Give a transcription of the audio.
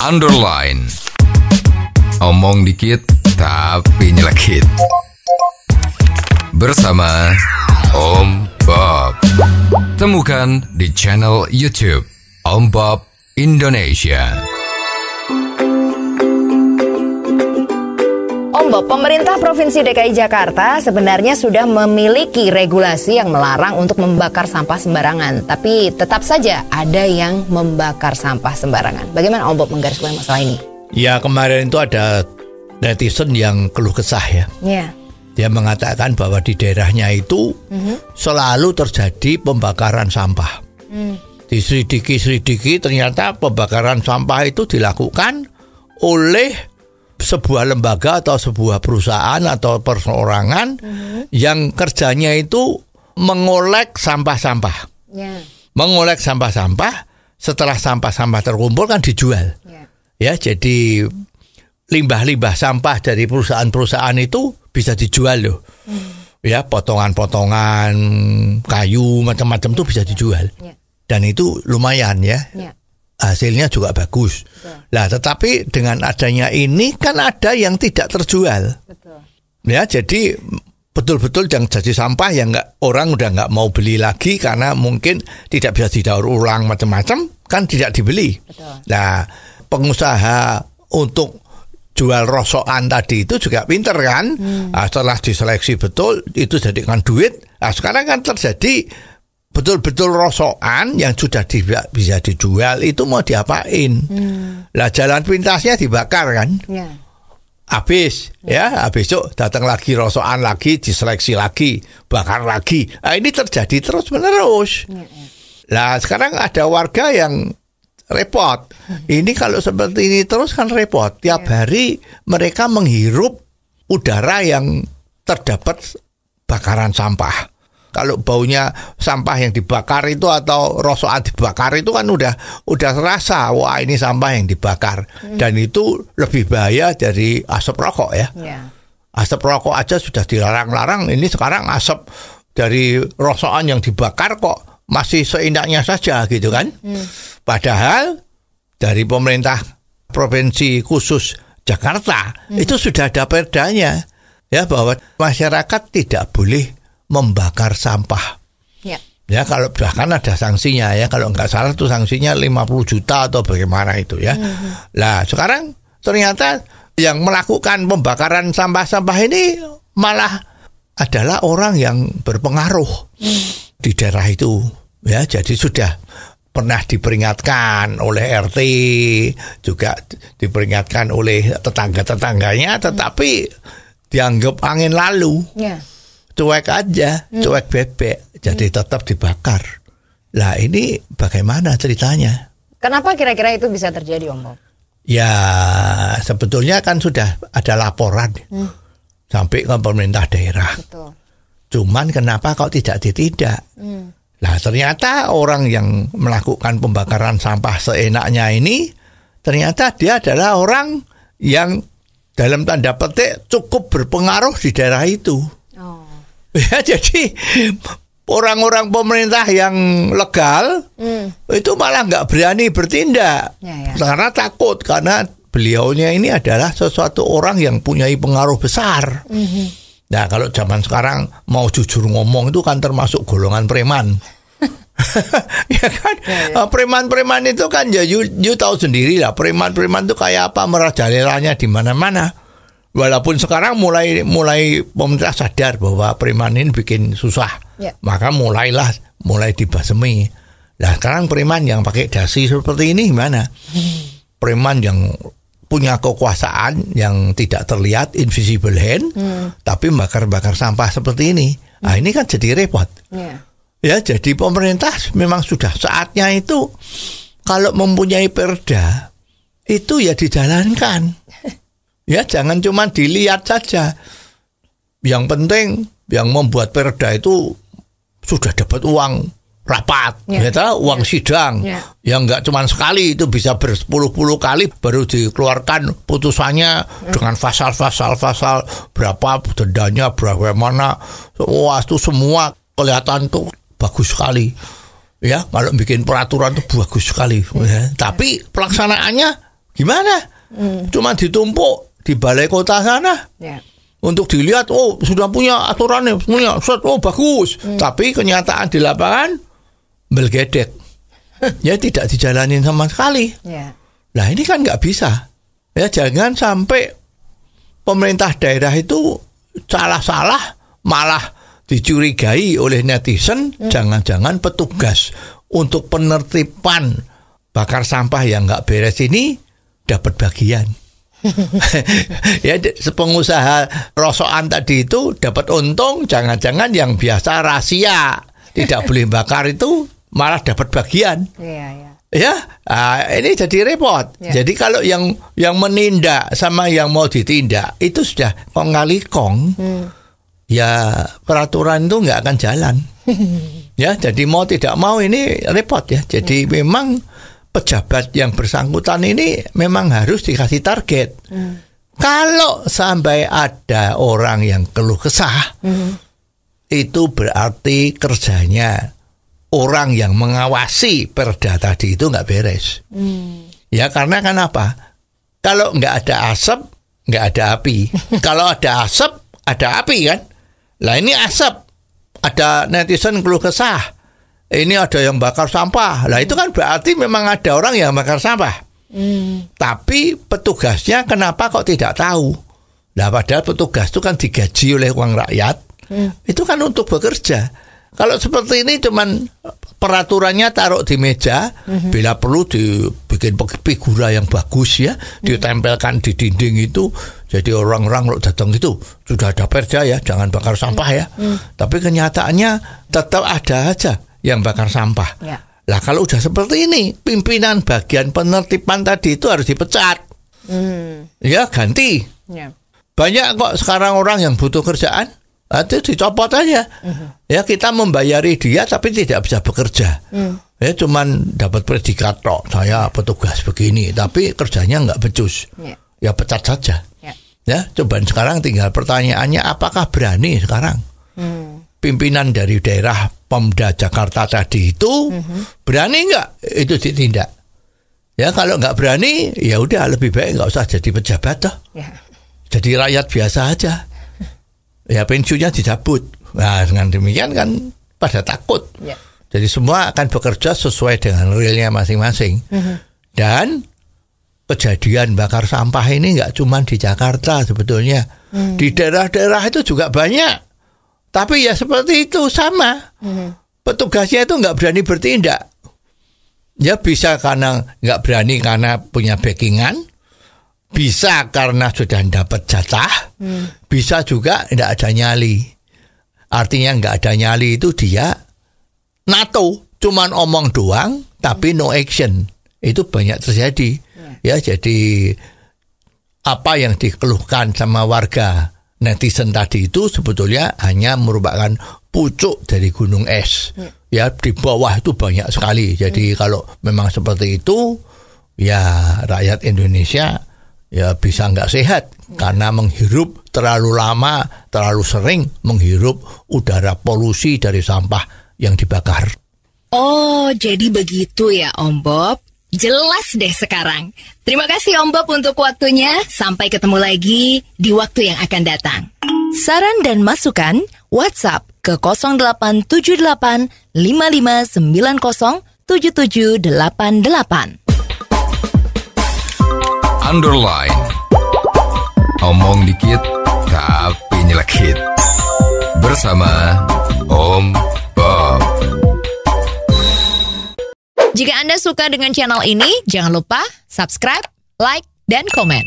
underline. Omong dikit tapi nyelekit. Bersama Om Bob. Temukan di channel YouTube Om Bob Indonesia. Om Bob, pemerintah Provinsi DKI Jakarta sebenarnya sudah memiliki regulasi yang melarang untuk membakar sampah sembarangan. Tapi tetap saja ada yang membakar sampah sembarangan. Bagaimana Om Bob menggarisbawahi masalah ini? Ya, kemarin itu ada netizen yang keluh kesah ya. Ya. Dia mengatakan bahwa di daerahnya itu selalu terjadi pembakaran sampah. Diselidiki ternyata pembakaran sampah itu dilakukan oleh sebuah lembaga atau sebuah perusahaan atau perseorangan yang kerjanya itu mengolek sampah-sampah. Ya. Mengolek sampah-sampah, setelah sampah-sampah terkumpul kan dijual. Ya, jadi limbah-limbah sampah dari perusahaan-perusahaan itu bisa dijual loh. Ya, potongan-potongan kayu macam-macam itu bisa dijual. Dan itu lumayan ya. Hasilnya juga bagus. Lah, tetapi dengan adanya ini kan ada yang tidak terjual. Ya, jadi betul-betul yang jadi sampah yang orang udah nggak mau beli lagi karena mungkin tidak bisa didaur ulang macam-macam, kan tidak dibeli. Nah, pengusaha untuk jual rosokan tadi itu juga pinter kan. Setelah diseleksi betul itu jadikan duit. Nah, sekarang kan terjadi betul-betul rosokan yang sudah bisa dijual itu mau diapain? Lah, jalan pintasnya dibakar kan? Habis ya, besok datang lagi rosokan lagi, diseleksi lagi, bakar lagi. Nah, ini terjadi terus menerus. Lah, sekarang ada warga yang repot. Ini kalau seperti ini terus kan repot. Tiap hari mereka menghirup udara yang terdapat bakaran sampah. Kalau baunya sampah yang dibakar itu atau rosokan dibakar itu kan udah terasa, wah ini sampah yang dibakar. Dan itu lebih bahaya dari asap rokok ya. Asap rokok aja sudah dilarang-larang, ini sekarang asap dari rosokan yang dibakar kok masih seindahnya saja gitu kan. Padahal dari pemerintah provinsi khusus Jakarta itu sudah ada perdanya ya, bahwa masyarakat tidak boleh membakar sampah. Ya, kalau bahkan ada sanksinya ya, kalau nggak salah tuh sanksinya 50 juta atau bagaimana itu ya. Lah, sekarang ternyata yang melakukan pembakaran sampah-sampah ini malah adalah orang yang berpengaruh di daerah itu. Ya, jadi sudah pernah diperingatkan oleh RT, juga diperingatkan oleh tetangga-tetangganya, tetapi dianggap angin lalu. Cuek aja, cuek bebek, jadi tetap dibakar. Lah, ini bagaimana ceritanya? Kenapa kira-kira itu bisa terjadi, Om Bob? Ya, sebetulnya kan sudah ada laporan sampai ke pemerintah daerah. Cuman kenapa kok tidak ditindak? Lah, ternyata orang yang melakukan pembakaran sampah seenaknya ini, ternyata dia adalah orang yang dalam tanda petik cukup berpengaruh di daerah itu. Ya, jadi orang-orang pemerintah yang legal itu malah nggak berani bertindak karena takut, karena beliaunya ini adalah sesuatu orang yang punya pengaruh besar. Nah, kalau zaman sekarang mau jujur ngomong itu kan termasuk golongan preman. Ya kan, preman-preman itu kan ya you tahu sendiri lah, preman-preman itu kayak apa, merajalelanya di mana-mana. Walaupun sekarang mulai pemerintah sadar bahwa preman ini bikin susah, maka mulai dibasmi. Nah, sekarang preman yang pakai dasi seperti ini gimana? Preman yang punya kekuasaan yang tidak terlihat, invisible hand, tapi bakar-bakar sampah seperti ini. Nah, ini kan jadi repot. Ya, jadi pemerintah memang sudah saatnya itu kalau mempunyai perda itu ya dijalankan. Ya, jangan cuma dilihat saja. Yang penting yang membuat perda itu sudah dapat uang rapat, uang sidang. Yang enggak cuma sekali, itu bisa berpuluh-puluh kali baru dikeluarkan putusannya dengan pasal berapa dendanya, berapa mana. Wah, itu semua kelihatan tuh bagus sekali. Ya, kalau bikin peraturan tuh bagus sekali. Tapi pelaksanaannya Gimana? Cuma ditumpuk di balai kota sana. Untuk dilihat, oh sudah punya aturannya, punya set, oh bagus. Tapi kenyataan di lapangan belgedek. Ya tidak dijalanin sama sekali. Nah ini kan nggak bisa. Ya jangan sampai pemerintah daerah itu salah-salah malah dicurigai oleh netizen. Jangan-jangan petugas untuk penertiban bakar sampah yang nggak beres ini dapat bagian. Ya pengusaha rosokan tadi itu dapat untung, jangan-jangan yang biasa rahasia tidak boleh bakar itu malah dapat bagian. Ya, ini jadi repot. Jadi kalau yang menindak sama yang mau ditindak itu sudah kong kali kong, ya peraturan itu nggak akan jalan. Ya, jadi mau tidak mau ini repot ya. Jadi memang pejabat yang bersangkutan ini memang harus dikasih target. Kalau sampai ada orang yang keluh kesah, itu berarti kerjanya orang yang mengawasi perda tadi itu nggak beres. Ya karena kan apa? Kalau nggak ada asap, nggak ada api. Kalau ada asap, ada api kan? Lah ini asap, ada netizen keluh kesah. Ini ada yang bakar sampah. Lah itu kan berarti memang ada orang yang bakar sampah. Tapi petugasnya kenapa kok tidak tahu? Nah padahal petugas itu kan digaji oleh uang rakyat. Itu kan untuk bekerja. Kalau seperti ini cuman peraturannya taruh di meja, bila perlu dibikin figura yang bagus ya, ditempelkan di dinding itu. Jadi orang-orang kalau datang itu sudah ada perda ya, jangan bakar sampah ya. Tapi kenyataannya tetap ada aja yang bakar sampah. Lah kalau udah seperti ini, pimpinan bagian penertiban tadi itu harus dipecat. Ya ganti. Banyak kok sekarang orang yang butuh kerjaan, itu dicopot aja. Ya kita membayari dia tapi tidak bisa bekerja. Ya cuman dapat predikat tok, saya petugas begini, tapi kerjanya nggak becus. Ya pecat saja. Ya coba sekarang tinggal pertanyaannya, apakah berani sekarang pimpinan dari daerah Pemda Jakarta tadi itu berani nggak itu ditindak? Ya kalau nggak berani, ya udah lebih baik nggak usah jadi pejabat toh. Jadi rakyat biasa aja. Ya pensiunnya dicabut. Nah dengan demikian kan pada takut. Jadi semua akan bekerja sesuai dengan realnya masing-masing. Dan kejadian bakar sampah ini nggak cuma di Jakarta sebetulnya. Di daerah-daerah itu juga banyak. Tapi ya seperti itu sama. Petugasnya itu nggak berani bertindak. Ya bisa karena nggak berani karena punya backingan. Bisa karena sudah dapat jatah. Bisa juga tidak ada nyali. Artinya nggak ada nyali itu dia NATO. Cuman omong doang tapi no action. Itu banyak terjadi. Ya jadi apa yang dikeluhkan sama warga netizen tadi itu sebetulnya hanya merupakan pucuk dari gunung es. Ya di bawah itu banyak sekali. Jadi kalau memang seperti itu, ya rakyat Indonesia ya bisa nggak sehat karena menghirup terlalu lama, terlalu sering menghirup udara polusi dari sampah yang dibakar. Oh, jadi begitu ya Om Bob. Jelas deh sekarang. Terima kasih Om Bob untuk waktunya. Sampai ketemu lagi di waktu yang akan datang. Saran dan masukan WhatsApp ke 0878 5590 7788. Underline. Omong dikit tapi nyelekit. Bersama Om Bob. Jika Anda suka dengan channel ini, jangan lupa subscribe, like, dan komen.